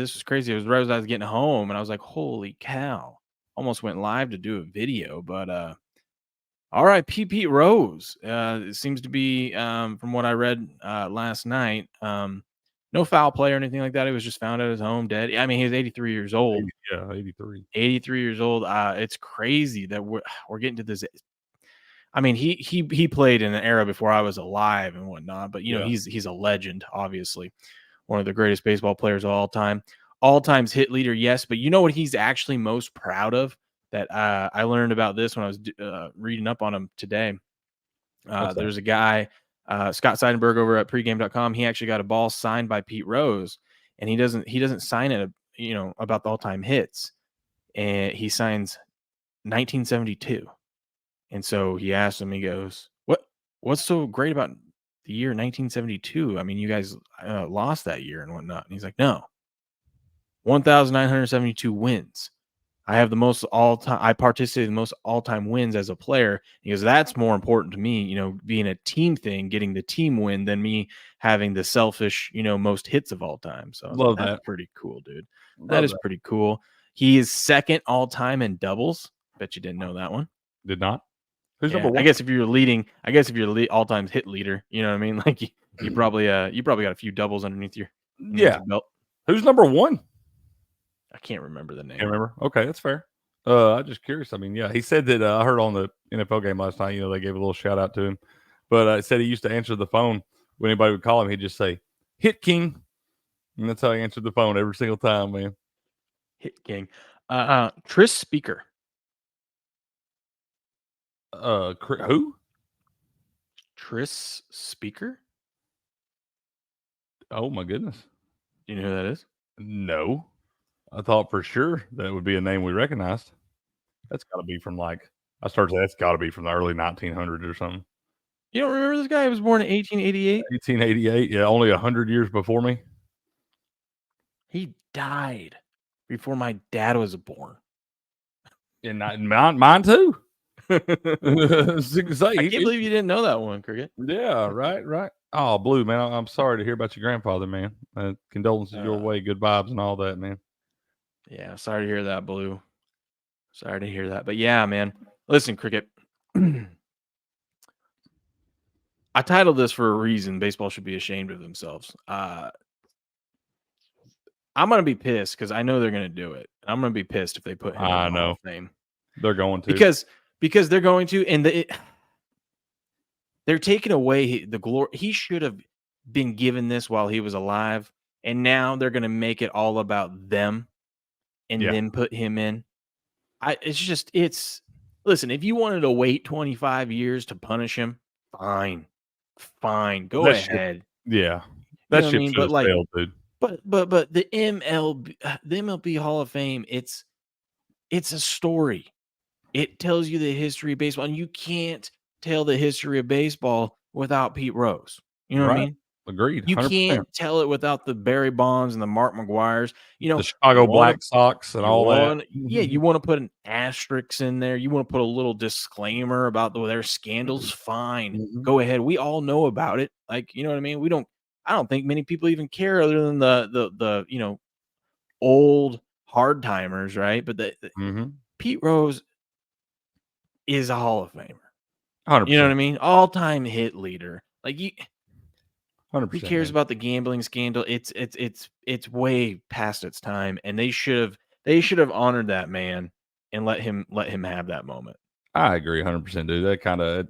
this was crazy. It was right as I was getting home, and I was like, "Holy cow!" Almost went live to do a video, but R.I.P. Pete Rose. It seems to be, from what I read last night, no foul play or anything like that. He was just found at his home dead. I mean, he was 83 years old. 83. 83 years old. It's crazy that we're getting to this. I mean, he played in an era before I was alive and whatnot, but he's a legend, obviously, one of the greatest baseball players of all time. All times hit leader, yes, but you know what he's actually most proud of? That I learned about this when I was reading up on him today. There's a guy, Scott Seidenberg over at pregame.com. He actually got a ball signed by Pete Rose, and he doesn't sign it, about the all-time hits, and he signs 1972. And so he asked him, he goes, what's so great about the year 1972? I mean, you guys lost that year and whatnot. And he's like, no, 1,972 wins. I have the most I participated in the most all-time wins as a player. He goes, that's more important to me, being a team thing, getting the team win than me having the selfish, most hits of all time. So I was Love like, that's that. pretty cool, dude. That is pretty cool. He is second all-time in doubles. Bet you didn't know that one. Did not. Who's number one? I guess if you're all-time hit leader, you know what I mean? Like you probably got a few doubles underneath your belt. Who's number one? I can't remember the name. Can't remember. Okay, that's fair. I'm just curious. I mean, yeah, he said that I heard on the NFL game last night. They gave a little shout out to him, but it said he used to answer the phone when anybody would call him. He'd just say "Hit King," and that's how he answered the phone every single time, man. Hit King. Tris Speaker. Who? Tris Speaker? Oh my goodness. Do you know who that is? No. I thought for sure that it would be a name we recognized. That's got to be from that's got to be from the early 1900s or something. You don't remember this guy? He was born in 1888? 1888, yeah, only 100 years before me. He died before my dad was born. And mine too. I can't believe you didn't know that one, Cricket. Yeah, right. Oh, Blue, man, I'm sorry to hear about your grandfather, man. Condolences your way, good vibes and all that, man. Yeah, sorry to hear that, Blue. Sorry to hear that. But yeah, man. Listen, Cricket. I titled this for a reason. Baseball should be ashamed of themselves. I'm going to be pissed because I know they're going to do it. I'm going to be pissed if they put him in the Hall of Fame. They're going to. Because they're going to, and they're taking away the glory. He should have been given this while he was alive, and now they're going to make it all about them and then put him in. Listen, if you wanted to wait 25 years to punish him, fine. Go ahead. That ship should have sailed, dude. But the MLB Hall of Fame, it's a story. It tells you the history of baseball, and you can't tell the history of baseball without Pete Rose. You know what I mean? Agreed. 100%. You can't tell it without the Barry Bonds and the Mark McGuires. The Chicago Black Sox and all that. Yeah, you want to put an asterisk in there. You want to put a little disclaimer about their scandals. Fine, go ahead. We all know about it. Like, you know what I mean? I don't think many people even care other than the old hard timers, right? But Pete Rose is a Hall of Famer. 100%. You know what I mean? All-time hit leader. Like 100%. Who cares about the gambling scandal? It's way past its time, and they should have honored that man and let him have that moment. I agree 100%, dude.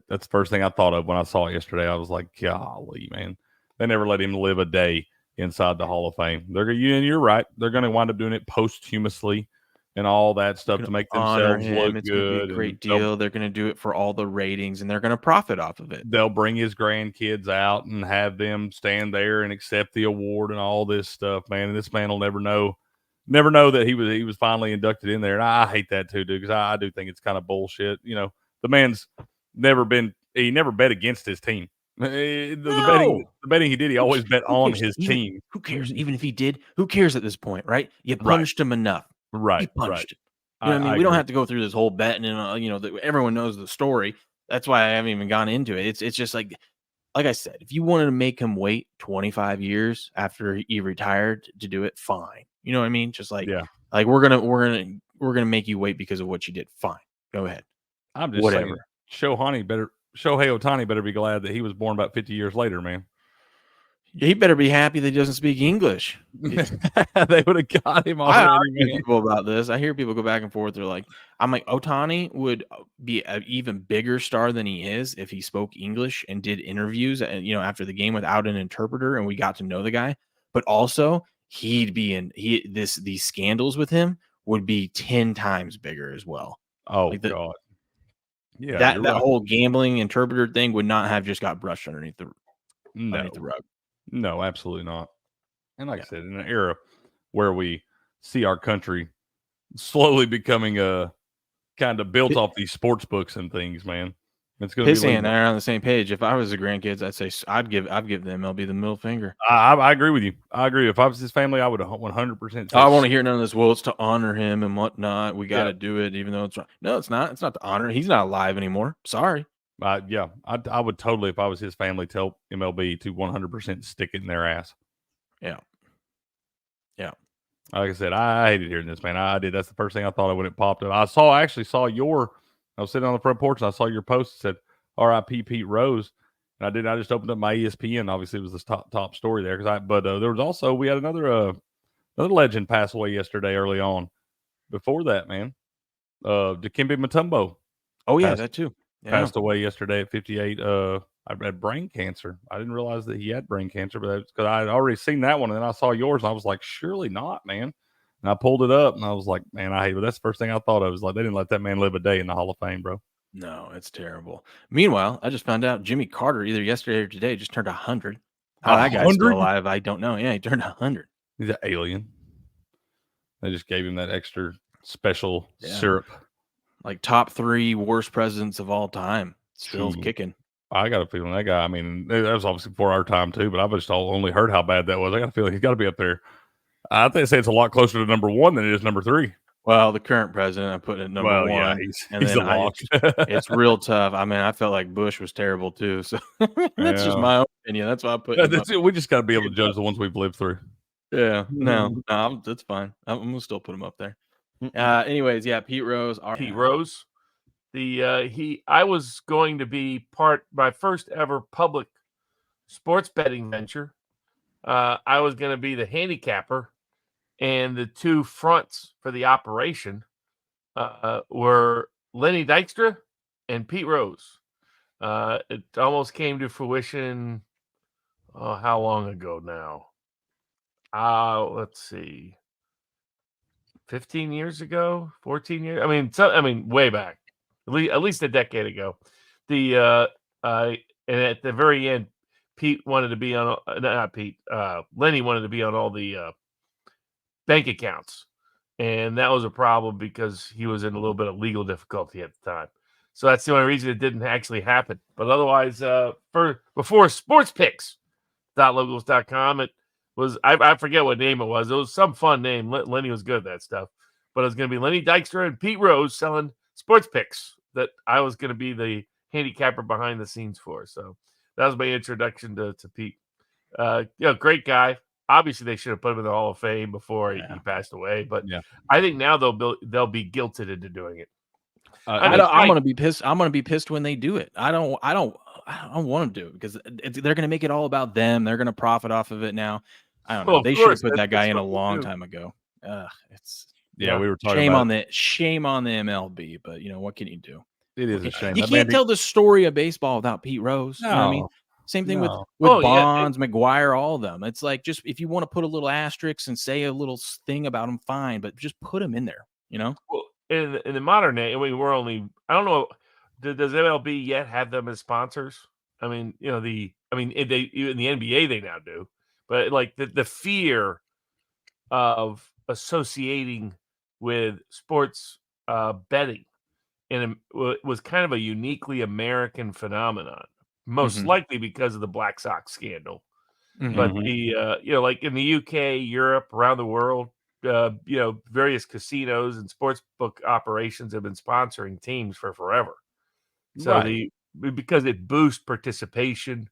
That's the first thing I thought of when I saw it yesterday. I was like, golly, man. They never let him live a day inside the Hall of Fame. And you're right. They're going to wind up doing it posthumously and all that stuff to make themselves look it's good. It's going to be a great deal. They're going to do it for all the ratings, and they're going to profit off of it. They'll bring his grandkids out and have them stand there and accept the award and all this stuff, man. And this man will never know that he was finally inducted in there. And I hate that too, dude, because I do think it's kind of bullshit. The man's never bet against his team. The betting he did, he always bet on his team. Who cares? Even if he did, who cares at this point, right? You punished him enough. Right. He punched him. You know what I mean? We don't have to go through this whole betting and everyone knows the story. That's why I haven't even gone into it. It's just like like I said, if you wanted to make him wait 25 years after he retired to do it, fine. You know what I mean? Just like we're gonna make you wait because of what you did. Fine, go ahead. I'm just Whatever. saying, Shohei Ohtani better be glad that he was born about 50 years later, man. He better be happy that he doesn't speak English. They would have got him I already, argue man. people about this. I hear people go back and forth. They're like, I'm like, Ohtani would be an even bigger star than he is if he spoke English and did interviews, and after the game without an interpreter, and we got to know the guy. But also, he'd be these scandals with him would be 10 times bigger as well. Oh God, yeah, that right. whole gambling interpreter thing would not have just got brushed underneath the rug. No, absolutely not. And like I said, in an era where we see our country slowly becoming kind of built off these sports books and things, man, it's going to be. Pissy and I are on the same page. If I was the grandkids, I'd say I'd give the MLB the middle finger. I agree with you. I agree. If I was his family, I would 100%. I want to hear none of this. Well, it's to honor him and whatnot. We got to do it, even though it's wrong. No, it's not. It's not to honor. He's not alive anymore. Sorry. Yeah, I would totally, if I was his family, tell MLB to 100% stick it in their ass. Yeah. Like I said, I hated hearing this, man. I did. That's the first thing I thought of when it popped up. I actually saw I was sitting on the front porch and I saw your post that said R.I.P. Pete Rose. And I just opened up my ESPN. Obviously, it was the top story there. But there was also, we had another legend pass away yesterday early on. Before that, man, Dikembe Mutombo. Oh, yeah, that too. Yeah. Passed away yesterday at 58. I had brain cancer. I didn't realize that he had brain cancer, but that's because I had already seen that one, and then I saw yours, and I was like, surely not, man. And I pulled it up, and I was like, man, I hate it. That's the first thing I thought of. Was like, they didn't let that man live a day in the Hall of Fame, bro. No, it's terrible. Meanwhile, I just found out Jimmy Carter either yesterday or today just turned 100. How that guy's still alive, I don't know. Yeah, he turned 100. He's an alien. They just gave him that extra special syrup. Like top 3 worst presidents of all time. Still kicking. I got a feeling that guy, I mean, that was obviously before our time too, but I've just only heard how bad that was. I got a feeling he's got to be up there. I think they say it's a lot closer to number 1 than it is number 3. Well, the current president, I put it at number 1. Yeah, he's a lock. It's real tough. I mean, I felt like Bush was terrible too. So that's just my opinion. That's why I put it. We just got to be able to judge the ones we've lived through. Yeah, no, that's fine. I'm gonna still put him up there. Anyways, yeah, Pete Rose. Pete Rose. I was going to be my first ever public sports betting venture. I was going to be the handicapper, and the 2 fronts for the operation were Lenny Dykstra and Pete Rose. It almost came to fruition. How long ago now? Let's see. 15 years ago, 14 years. I mean, way back. At least a decade ago. And at the very end, Pete wanted to be on not Pete. Lenny wanted to be on all the bank accounts, and that was a problem because he was in a little bit of legal difficulty at the time. So that's the only reason it didn't actually happen. But otherwise, before sportspicks.locals.com, it was I forget what name it was. It was some fun name. Lenny was good at that stuff, but it was going to be Lenny Dykstra and Pete Rose selling sports picks that I was going to be the handicapper behind the scenes for. So that was my introduction to Pete. Great guy. Obviously, they should have put him in the Hall of Fame before he passed away. But I think now they'll be guilted into doing it. I'm gonna be pissed. I'm gonna be pissed when they do it. I don't want to do it because they're gonna make it all about them. They're gonna profit off of it now. I don't know. They should have put that guy in a long time ago. We were talking shame about on the MLB, but what can you do? It is a shame. You can't tell the story of baseball without Pete Rose. No. You know what I mean? Same thing with Bonds, McGuire, all of them. It's like, just if you want to put a little asterisk and say a little thing about them, fine, but just put them in there. Well, in the modern day, we're only, I don't know, does MLB yet have them as sponsors? I mean, in the NBA they now do, but like the fear of associating with sports betting, and it was kind of a uniquely American phenomenon, most likely because of the Black Sox scandal. But like in the UK, Europe, around the world, various casinos and sports book operations have been sponsoring teams for forever. So because it boosts participation,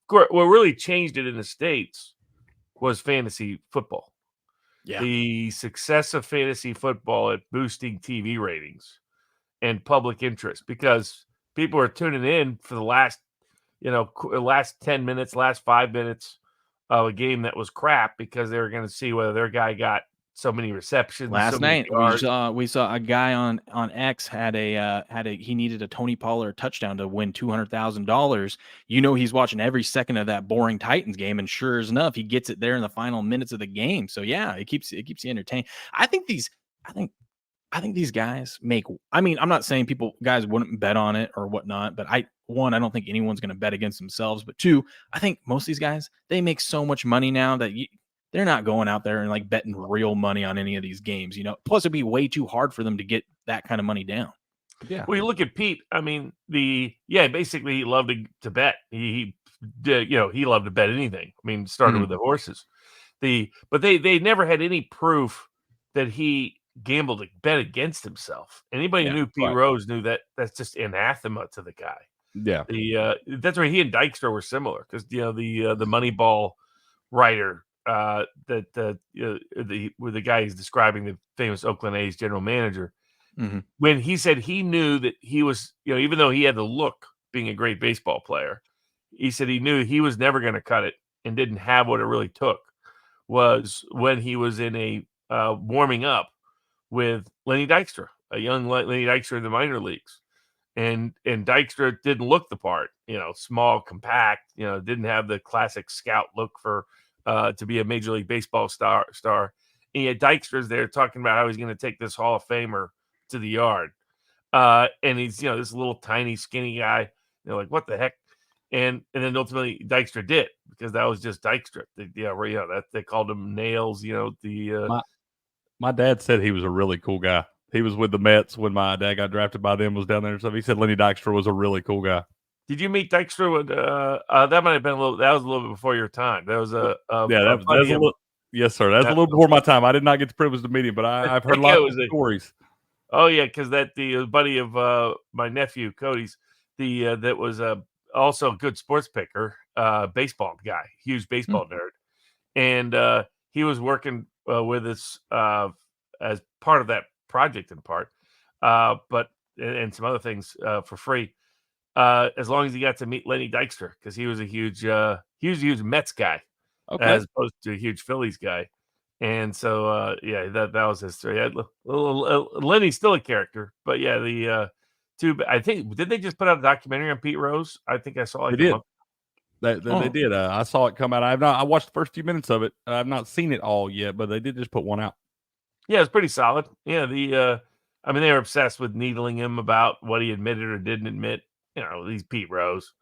what really changed it in the States was fantasy football. Yeah. The success of fantasy football at boosting TV ratings and public interest, because people are tuning in for the last 10 minutes, last 5 minutes of a game that was crap, because they were going to see whether their guy got so many receptions. Last so many night yards. we saw a guy on X had he needed a Tony Pollard touchdown to win $200,000. He's watching every second of that boring Titans game, and sure as enough, he gets it there in the final minutes of the game. So yeah, it keeps you entertained. I think these guys make. I mean, I'm not saying guys wouldn't bet on it or whatnot, but I don't think anyone's going to bet against themselves. But two, I think most of these guys, they make so much money now that they're not going out there and like betting real money on any of these games. Plus it'd be way too hard for them to get that kind of money down. Yeah. Well, you look at Pete. I mean, basically he loved to bet. He did, he loved to bet anything. I mean, started with the horses. But they never had any proof that he gambled to bet against himself. Anybody who knew Pete Rose knew that that's just anathema to the guy. Yeah. That's why he and Dykstra were similar, because the Moneyball writer the guy who's describing the famous Oakland A's general manager, when he said he knew that he was, even though he had the look being a great baseball player, he said he knew he was never going to cut it and didn't have what it really took, was when he was in a warming up with Lenny Dykstra, a young Lenny Dykstra in the minor leagues. And Dykstra didn't look the part, small, compact, didn't have the classic scout look for to be a Major League Baseball star. And yet Dykstra's there talking about how he's going to take this Hall of Famer to the yard. And he's, this little tiny skinny guy, like, what the heck? And then ultimately Dykstra did, because that was just Dykstra. That they called him Nails, my dad said he was a really cool guy. He was with the Mets when my dad got drafted by them, was down there and stuff. He said Lenny Dykstra was a really cool guy. Did you meet Dykstra with that might have been that was a little bit before your time. That was yes, sir. That's a little before my time. I did not get the privilege to meet him, but I've heard lots of stories. Oh yeah, because the buddy of my nephew Cody's, that was also a good sports picker, baseball guy, huge baseball nerd, and he was working with us as part of that project in part, but some other things for free. As long as he got to meet Lenny Dykstra, because he was a huge Mets guy, as opposed to a huge Phillies guy. And so, that was his story. Lenny's still a character, but I think, did they just put out a documentary on Pete Rose? I think I saw it. They did. I saw it come out. I watched the first few minutes of it. I've not seen it all yet, but they did just put one out. Yeah, it's pretty solid. Yeah, I mean, they were obsessed with needling him about what he admitted or didn't admit. He's Pete Rose.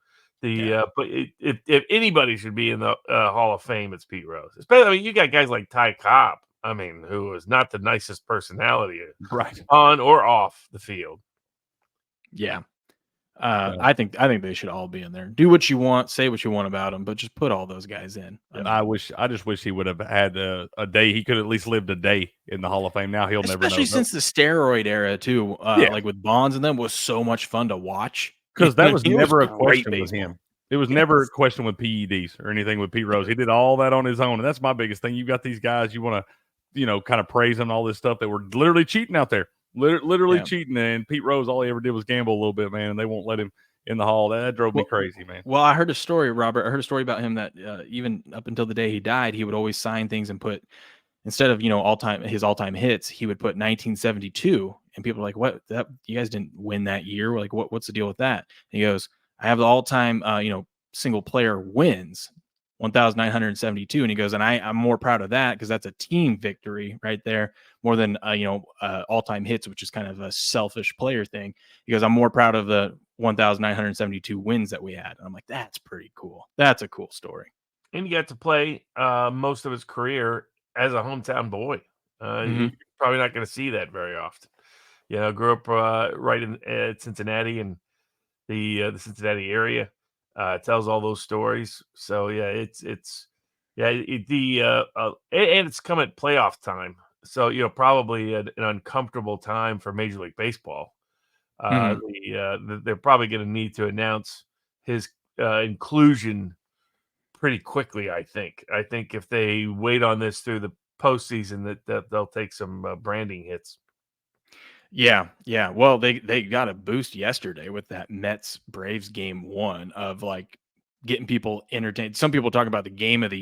But if anybody should be in the Hall of Fame, it's Pete Rose. Especially, you got guys like Ty Cobb. I mean, who is not the nicest personality, right, on or off the field. Yeah. I think they should all be in there. Do what you want, say what you want about them, but just put all those guys in. I just wish he would have had a day. He could at least lived a day in the Hall of Fame. Now he'll never know. Especially since the steroid era too, like with Bonds and them, was so much fun to watch. Because that was never a question with him. It was never a question with PEDs or anything with Pete Rose. He did all that on his own, and that's my biggest thing. You've got these guys you want to, kind of praise them and all this stuff that were literally cheating out there. Literally cheating, and Pete Rose, all he ever did was gamble a little bit, man, and they won't let him in the Hall. That drove me crazy, man. Well, I heard a story, Robert. I heard a story about him that even up until the day he died, he would always sign things and put, instead of his all-time hits, he would put 1972, and people are like, "What? That you guys didn't win that year? Like, what's the deal with that?" And he goes, "I have the all-time single player wins, 1,972," and he goes, "And I'm more proud of that because that's a team victory right there, more than all-time hits, which is kind of a selfish player thing." He goes, "I'm more proud of the 1,972 wins that we had." And I'm like, that's pretty cool. That's a cool story. And he got to play most of his career as a hometown boy. You're probably not going to see that very often. Grew up right in Cincinnati and the Cincinnati area. Tells all those stories. So yeah, and it's come at playoff time. So probably an uncomfortable time for Major League Baseball. They're probably going to need to announce his inclusion pretty quickly. I think if they wait on this through the postseason, that they'll take some branding hits. Yeah. Well, they got a boost yesterday with that Mets Braves game 1 of like getting people entertained. Some people talk about the game of the